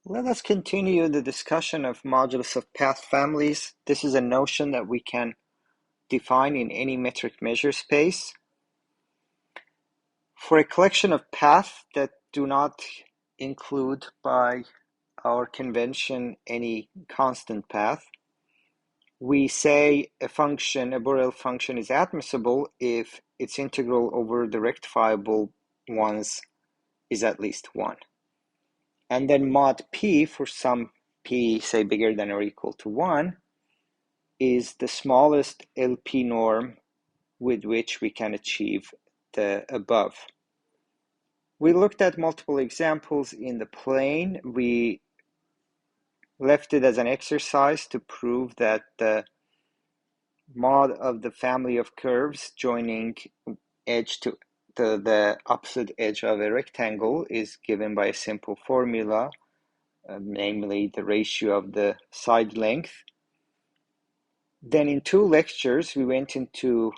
Let us continue the discussion of modulus of path families. This is a notion that we can define in any metric measure space. For a collection of paths that do not include by our convention any constant path, we say a function, a Borel function, is admissible if its integral over the rectifiable ones is at least 1. And then mod p for some p, say, bigger than or equal to 1, is the smallest LP norm with which we can achieve the above. We looked at multiple examples in the plane. We left it as an exercise to prove that the mod of the family of curves joining edge to the opposite edge of a rectangle is given by a simple formula, namely the ratio of the side length. Then in 2 lectures, we went into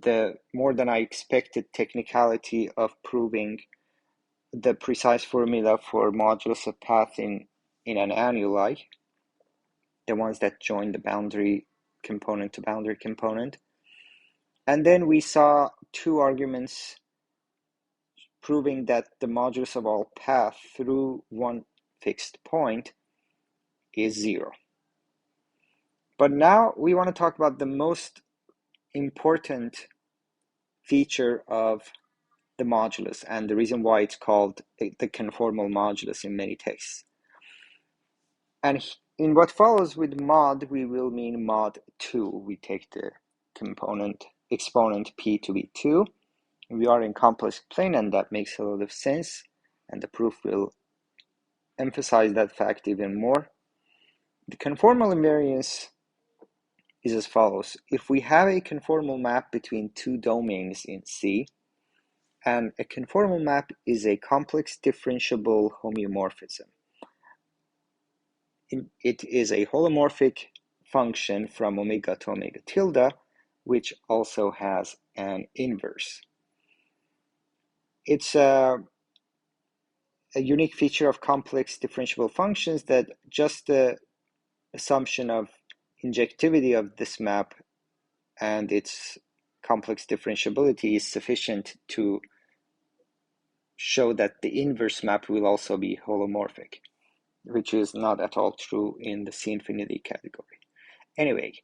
the more than I expected technicality of proving the precise formula for modulus of path in an annuli, the ones that join the boundary component to boundary component. And then we saw 2 arguments proving that the modulus of all path through one fixed point is 0. But now we want to talk about the most important feature of the modulus and the reason why it's called the conformal modulus in many texts. And in what follows with mod, we will mean mod 2. We take the component exponent p to be 2. We are in complex plane, and that makes a lot of sense, and the proof will emphasize that fact even more. The conformal invariance is as follows. If we have a conformal map between 2 domains in C, and a conformal map is a complex differentiable homeomorphism. It is a holomorphic function from omega to omega tilde, which also has an inverse. It's a unique feature of complex differentiable functions that just the assumption of injectivity of this map and its complex differentiability is sufficient to show that the inverse map will also be holomorphic, which is not at all true in the C-infinity category. Anyway,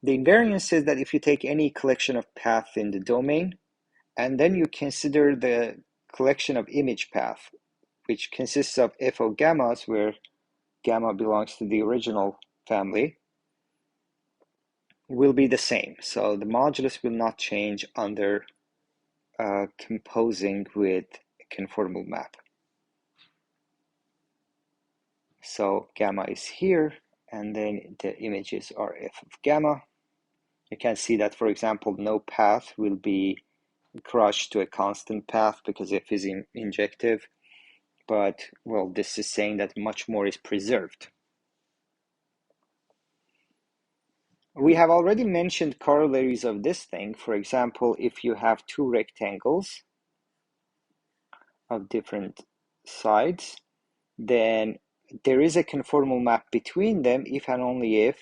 the invariance says that if you take any collection of paths in the domain, and then you consider the collection of image path, which consists of FO gammas, where gamma belongs to the original family, will be the same. So the modulus will not change under composing with a conformal map. So gamma is here, and then the images are f of gamma. You can see that, for example, no path will be crushed to a constant path because f is injective. But, well, this is saying that much more is preserved. We have already mentioned corollaries of this thing. For example, if you have 2 rectangles of different sides, then there is a conformal map between them if and only if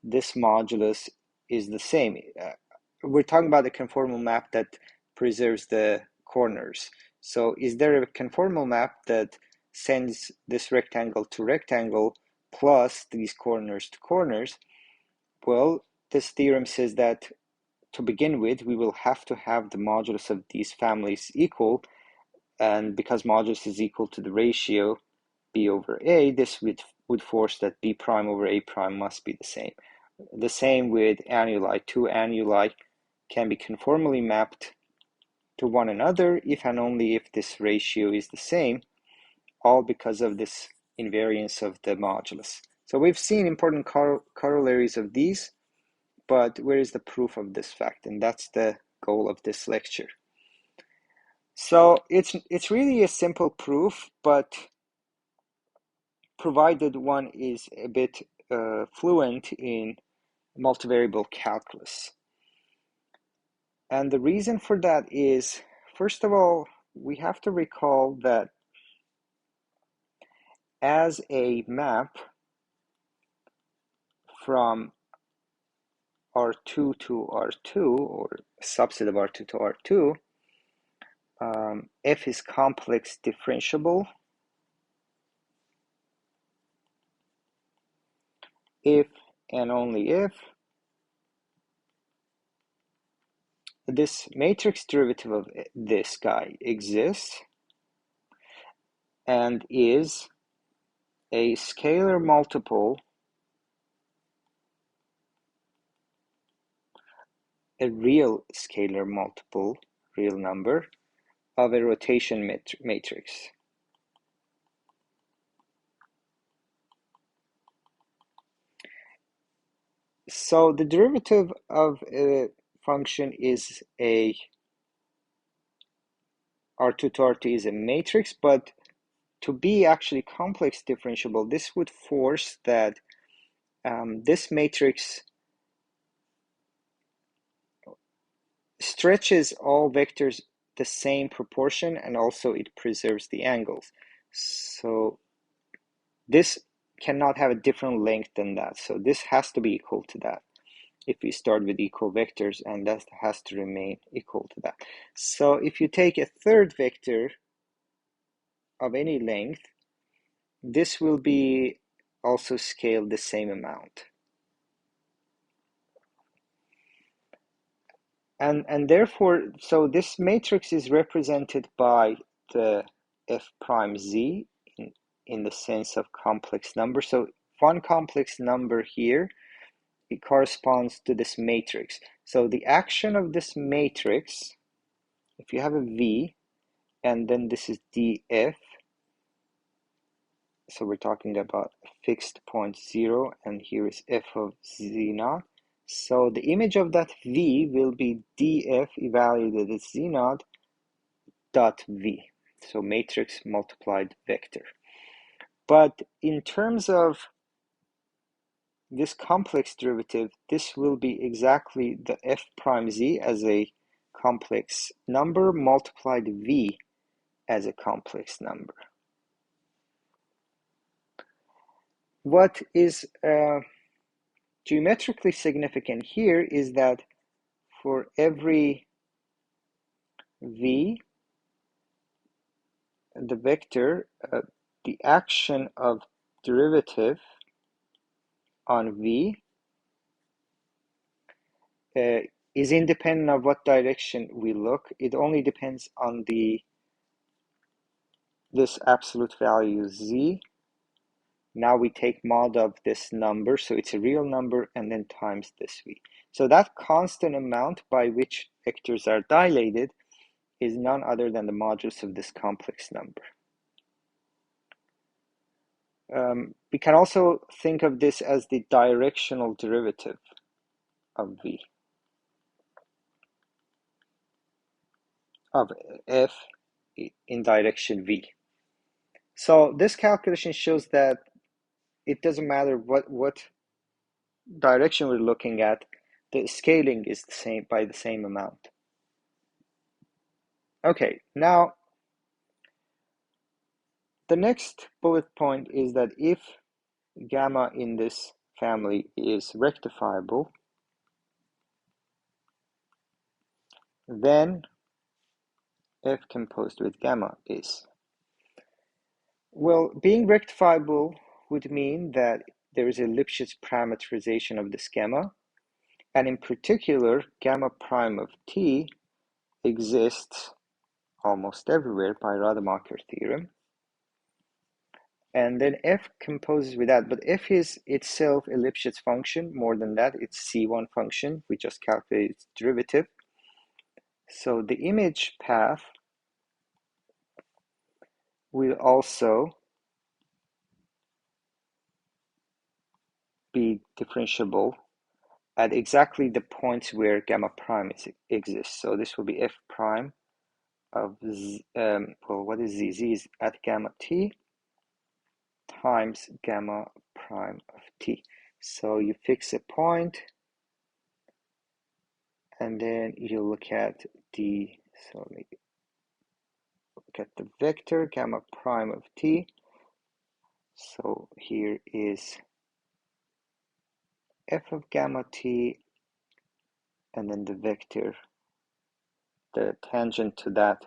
this modulus is the same. We're talking about a conformal map that preserves the corners. So is there a conformal map that sends this rectangle to rectangle plus these corners to corners? Well, this theorem says that to begin with, we will have to have the modulus of these families equal, and because modulus is equal to the ratio b over a, this would force that b prime over a prime must be the same. The same with annuli. 2 annuli can be conformally mapped to one another if and only if this ratio is the same, all because of this invariance of the modulus. So we've seen important corollaries of these, but where is the proof of this fact? And that's the goal of this lecture. So it's really a simple proof, but provided one is a bit fluent in multivariable calculus. And the reason for that is, first of all, we have to recall that as a map from R2 to R2, or a subset of R2 to R2, f is complex differentiable if and only if this matrix derivative of this guy exists and is a scalar multiple, a real scalar multiple, real number, of a rotation matrix. So the derivative of a function is a R2 to R2 is a matrix, but to be actually complex differentiable, this would force that this matrix stretches all vectors the same proportion, and also it preserves the angles. So this cannot have a different length than that. So this has to be equal to that if we start with equal vectors, and that has to remain equal to that. So if you take a third vector of any length, this will be also scaled the same amount. And therefore, so this matrix is represented by the f prime z in the sense of complex number. So one complex number here, it corresponds to this matrix. So the action of this matrix, if you have a v, and then this is df, so we're talking about a fixed point 0, and here is f of z naught. So the image of that v will be df evaluated as z naught dot v, so matrix multiplied vector. But in terms of this complex derivative, this will be exactly the f prime z as a complex number multiplied v as a complex number. What is geometrically significant here is that for every v, the vector, the action of derivative on v is independent of what direction we look. It only depends on this absolute value z. Now we take mod of this number, so it's a real number, and then times this v. So that constant amount by which vectors are dilated is none other than the modulus of this complex number. We can also think of this as the directional derivative of v, of f in direction v. So this calculation shows that it doesn't matter what direction we're looking at, the scaling is the same by the same amount. Okay, now the next bullet point is that if gamma in this family is rectifiable, then f composed with gamma is. Well, being rectifiable would mean that there is a Lipschitz parameterization of this gamma, and in particular, gamma prime of t exists almost everywhere by Rademacher theorem. And then f composes with that, but f is itself a Lipschitz function. More than that, it's C1 function. We just calculated its derivative. So the image path will also be differentiable at exactly the points where gamma prime exists. So this will be f prime of z, well, what is z? Z is at gamma t times gamma prime of t. So you fix a point, and then you look at so let me look at the vector gamma prime of t. So here is f of gamma t, and then the vector, the tangent to that,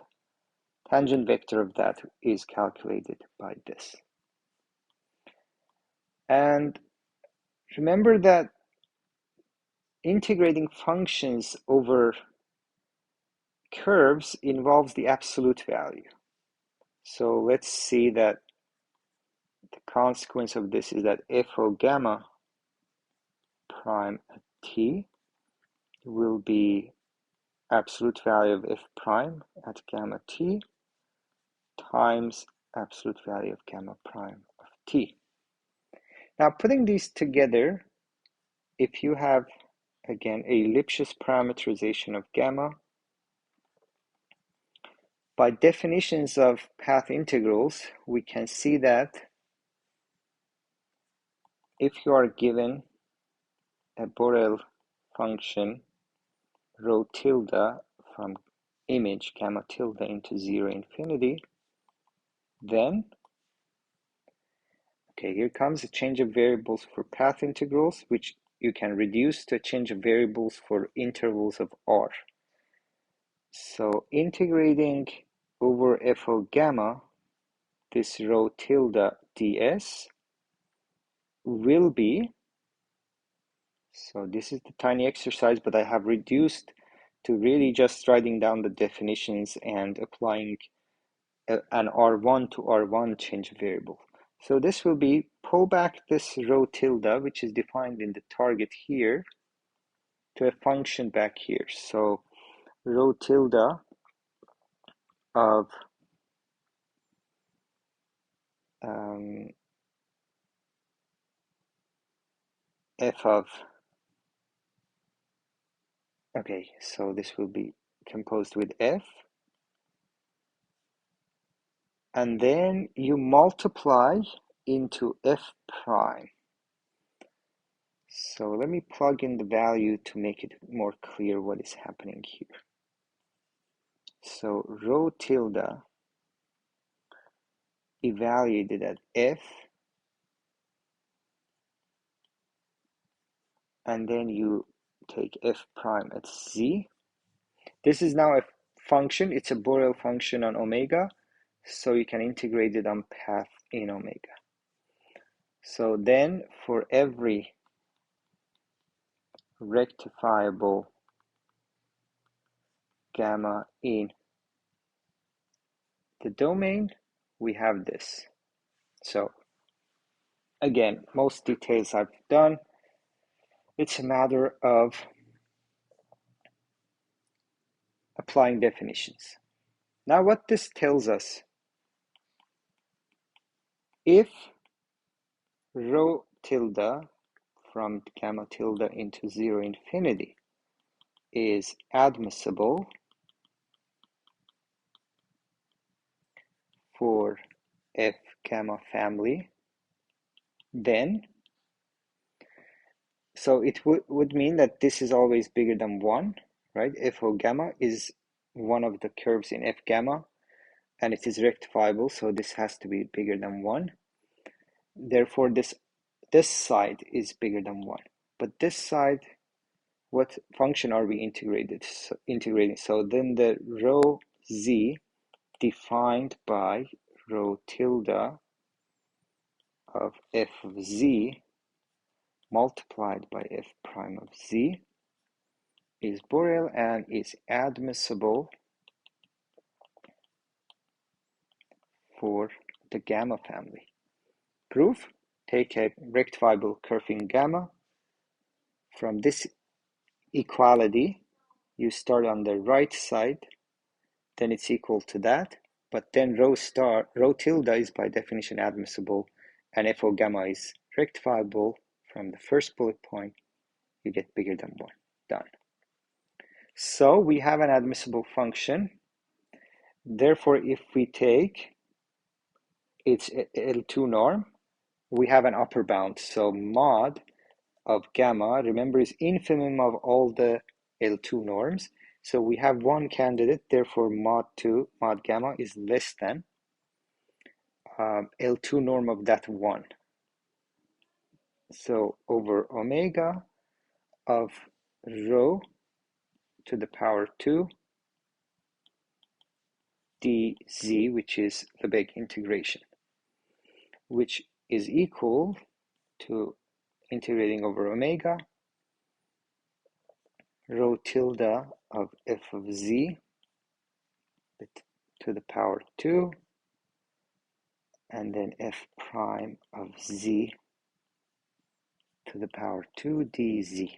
tangent vector of that is calculated by this. And remember that integrating functions over curves involves the absolute value. So let's see that the consequence of this is that f of gamma prime at t will be absolute value of f prime at gamma t times absolute value of gamma prime of t. Now putting these together, if you have, again, a Lipschitz parameterization of gamma, by definitions of path integrals, we can see that if you are given a Borel function rho tilde from image gamma tilde into 0 infinity, then, okay, here comes a change of variables for path integrals, which you can reduce to a change of variables for intervals of R. So integrating over f of gamma, this rho tilde ds will be, so this is the tiny exercise, but I have reduced to really just writing down the definitions and applying an R1 to R1 change variable. So this will be, pull back this rho tilde, which is defined in the target here, to a function back here. So rho tilde of f of, okay, so this will be composed with f, and then you multiply into f prime. So let me plug in the value to make it more clear what is happening here. So rho tilde evaluated at f, and then you take f prime at z. This is now a function, it's a Borel function on omega, so you can integrate it on path in omega. So then for every rectifiable gamma in the domain, we have this. So again, most details I've done. It's a matter of applying definitions. Now what this tells us, if rho tilde from gamma tilde into 0 infinity is admissible for f gamma family, then, so it would mean that this is always bigger than 1, right? F of gamma is one of the curves in f gamma, and it is rectifiable, so this has to be bigger than 1. Therefore, this side is bigger than 1. But this side, what function are we integrating? So then the rho z defined by rho tilde of f of z multiplied by f prime of z is Borel and is admissible for the gamma family. Proof: take a rectifiable curve in gamma. From this equality, you start on the right side, then it's equal to that, but then rho tilde is by definition admissible, and f of gamma is rectifiable. From the first bullet point, you get bigger than 1. Done. So we have an admissible function. Therefore, if we take its L2 norm, we have an upper bound. So mod of gamma, remember, is infimum of all the L2 norms. So we have one candidate, therefore mod gamma is less than L2 norm of that one. So over omega of rho to the power 2 dz, which is Lebesgue integration, which is equal to integrating over omega rho tilde of f of z to the power 2 and then f prime of z to the power 2 dz.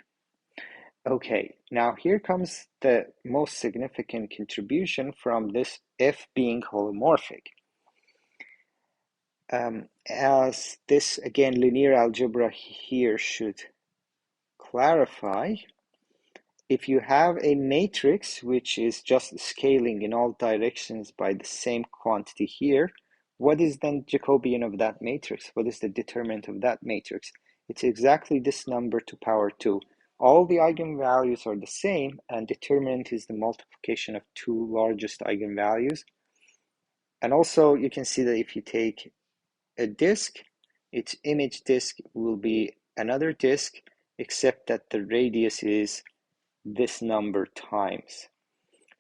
Okay, now here comes the most significant contribution from this f being holomorphic. As this, again, linear algebra here should clarify, if you have a matrix which is just scaling in all directions by the same quantity here, what is then Jacobian of that matrix? What is the determinant of that matrix? It's exactly this number to power 2. All the eigenvalues are the same, and determinant is the multiplication of two largest eigenvalues. And also, you can see that if you take a disk, its image disk will be another disk, except that the radius is this number times.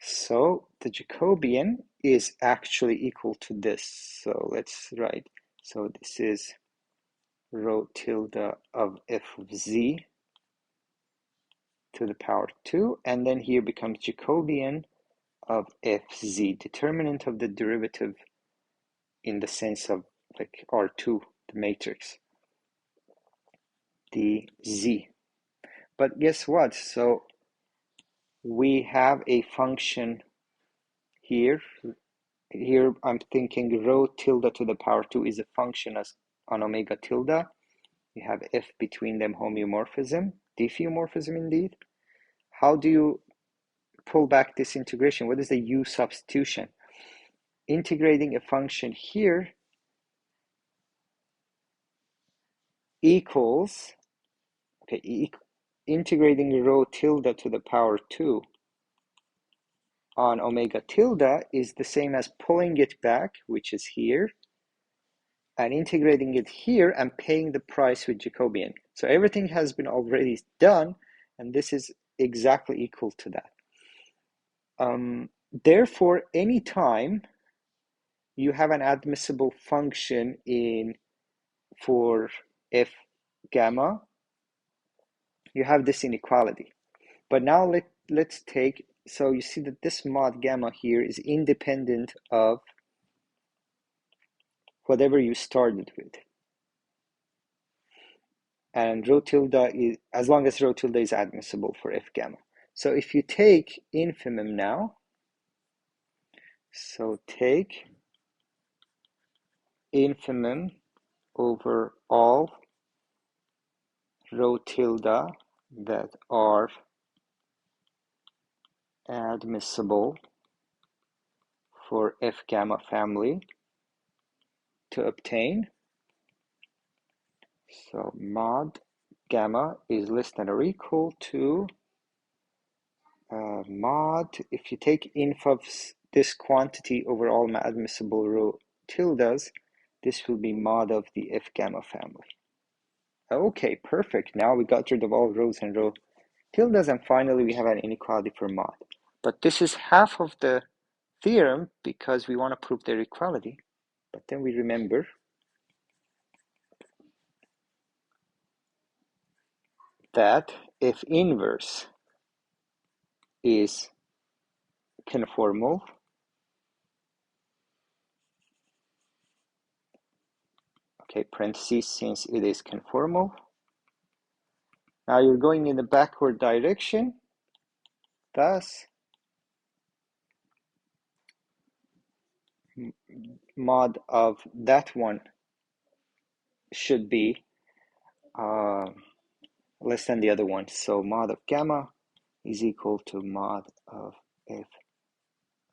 So the Jacobian is actually equal to this. So let's write. So this is rho tilde of f of z to the power 2, and then here becomes Jacobian of fz, determinant of the derivative in the sense of like R2, the matrix, dz. But guess what? So we have a function here. Here I'm thinking rho tilde to the power 2 is a function as on omega tilde. We have f between them homeomorphism, diffeomorphism indeed. How do you pull back this integration? What is the u substitution? Integrating a function here equals, okay, integrating rho tilde to the power 2 on omega tilde is the same as pulling it back, which is here, and integrating it here and paying the price with Jacobian. So everything has been already done, and this is exactly equal to that. Therefore, anytime you have an admissible function for f gamma, you have this inequality. But now let's take, so you see that this mod gamma here is independent of whatever you started with. And rho tilde is, as long as rho tilde is admissible for f gamma. So if you take infimum now, so take infimum over all rho tilde that are admissible for f gamma family to obtain. So mod gamma is less than or equal to mod, if you take inf of this quantity over all admissible rho tildes, this will be mod of the f gamma family. Okay, perfect. Now we got rid of all rhos and rho tildes, and finally we have an inequality for mod. But this is half of the theorem because we want to prove their equality. But then we remember that if inverse is conformal, okay, parentheses, since it is conformal, now you're going in the backward direction, thus mod of that one should be less than the other one. So mod of gamma is equal to mod of f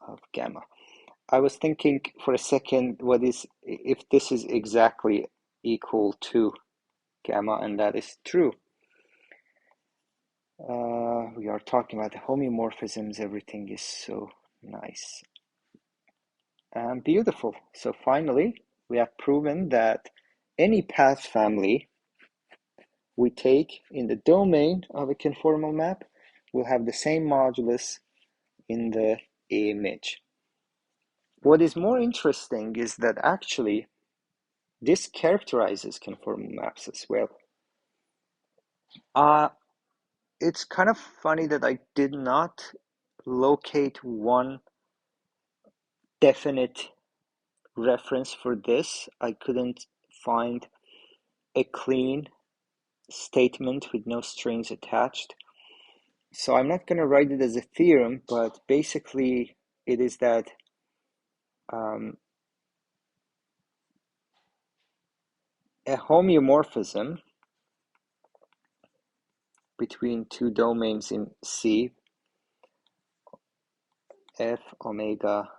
of gamma. I was thinking for a second, what is, if this is exactly equal to gamma, and that is true. We are talking about the homeomorphisms, everything is so nice and beautiful. So finally, we have proven that any path family we take in the domain of a conformal map will have the same modulus in the image. What is more interesting is that actually this characterizes conformal maps as well. It's kind of funny that I did not locate one definite reference for this. I couldn't find a clean statement with no strings attached. So I'm not going to write it as a theorem, but basically it is that a homeomorphism between two domains in C, f omega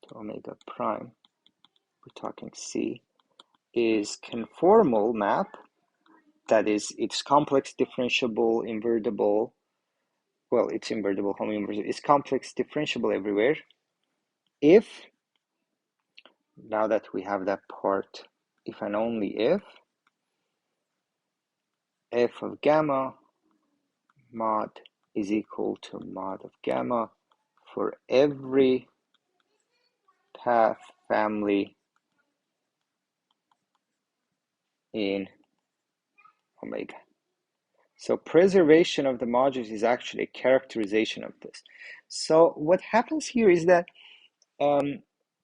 to omega prime, we're talking C, is conformal map. That is, it's complex differentiable, invertible. Well, it's invertible, homeomorphism. It's complex differentiable everywhere. If, now that we have that part, if and only if, f of gamma mod is equal to mod of gamma for every path family in omega. So preservation of the modulus is actually a characterization of this. So what happens here is that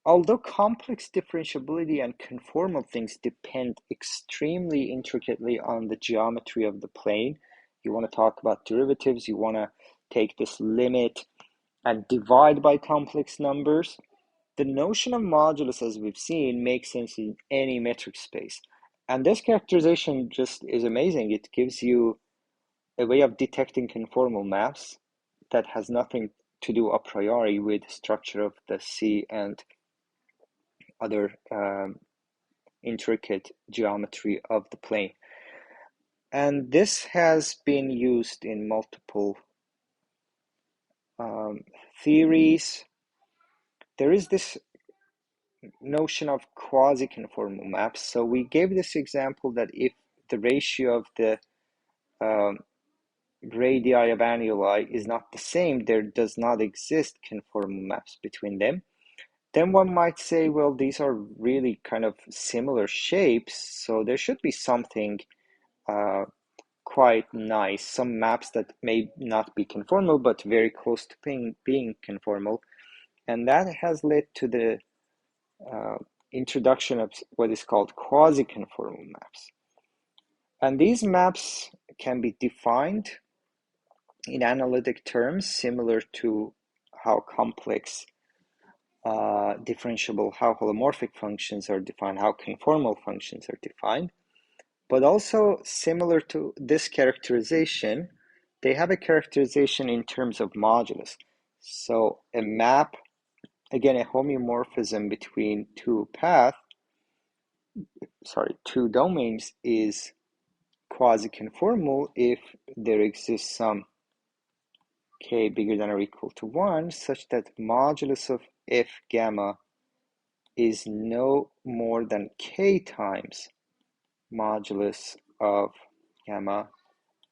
although complex differentiability and conformal things depend extremely intricately on the geometry of the plane, you want to talk about derivatives, you want to take this limit and divide by complex numbers, the notion of modulus, as we've seen, makes sense in any metric space. And this characterization just is amazing. It gives you a way of detecting conformal maps that has nothing to do a priori with structure of the C and other intricate geometry of the plane. And this has been used in multiple theories. There is this notion of quasi-conformal maps. So we gave this example that if the ratio of the radii of annuli is not the same, there does not exist conformal maps between them. Then one might say, well, these are really kind of similar shapes, so there should be something quite nice, some maps that may not be conformal, but very close to being conformal. And that has led to the introduction of what is called quasi-conformal maps. And these maps can be defined in analytic terms, similar to how complex differentiable, how holomorphic functions are defined, how conformal functions are defined. But also similar to this characterization, they have a characterization in terms of modulus. So a map, again, a homeomorphism between two domains is quasi-conformal if there exists some k bigger than or equal to 1, such that modulus of f gamma is no more than k times modulus of gamma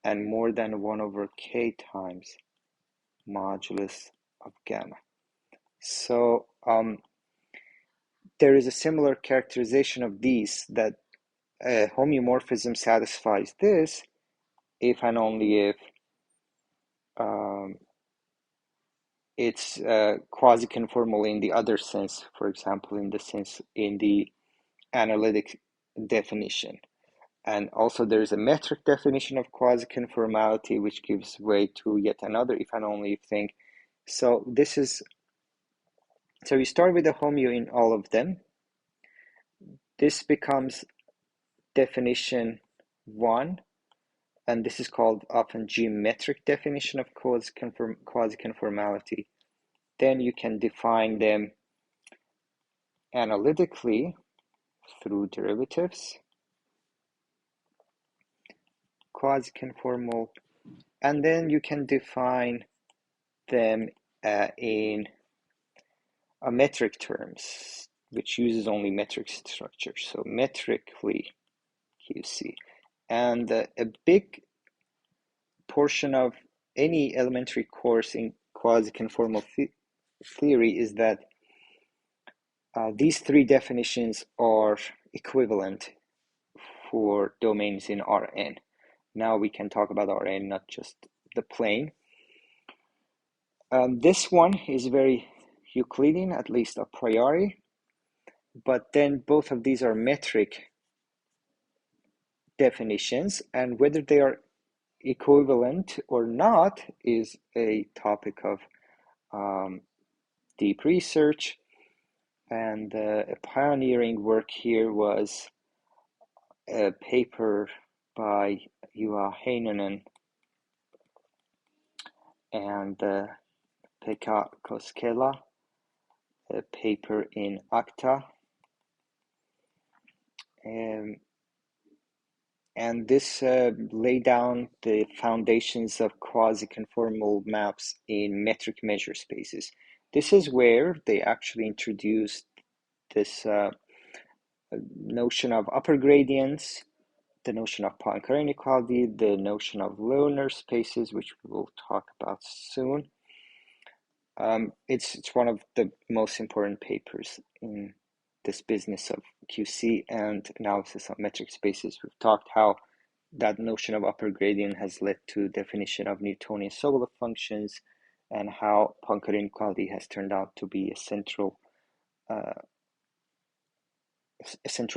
and more than 1 over k times modulus of gamma. So there is a similar characterization of these, that homeomorphism satisfies this if and only if it's quasi-conformal in the other sense, for example, in the analytic definition. And also there is a metric definition of quasi-conformality, which gives way to yet another if and only if thing. So we start with a homeo in all of them. This becomes definition 1, and this is called often geometric definition of quasi-conformality. Then you can define them analytically through derivatives, quasi-conformal, and then you can define them in metric terms which uses only metric structure, so metrically QC. And a big portion of any elementary course in quasi-conformal theory is that these three definitions are equivalent for domains in Rn. Now we can talk about Rn, not just the plane. This one is very Euclidean, at least a priori, but then both of these are metric definitions, and whether they are equivalent or not is a topic of deep research. And a pioneering work here was a paper by Juha Heinonen and Pekka Koskela, a paper in ACTA. And this laid down the foundations of quasi-conformal maps in metric measure spaces. This is where they actually introduced this notion of upper gradients, the notion of Poincare inequality, the notion of lunar spaces, which we will talk about soon. It's one of the most important papers in this business of QC and analysis of metric spaces. We've talked how that notion of upper gradient has led to definition of Newtonian Sobolev functions, and how Poincare inequality has turned out to be a central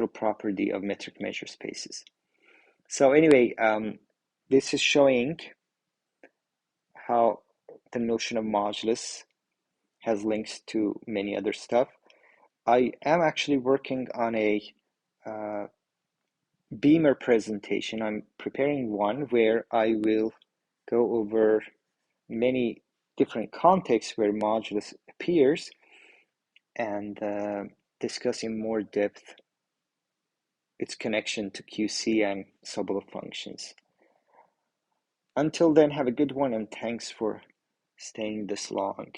property of metric measure spaces. So anyway, this is showing how the notion of modulus has links to many other stuff. I am actually working on a Beamer presentation. I'm preparing one where I will go over many different contexts where modulus appears and discuss in more depth its connection to QC and Sobolev functions. Until then, have a good one, and thanks for staying this long.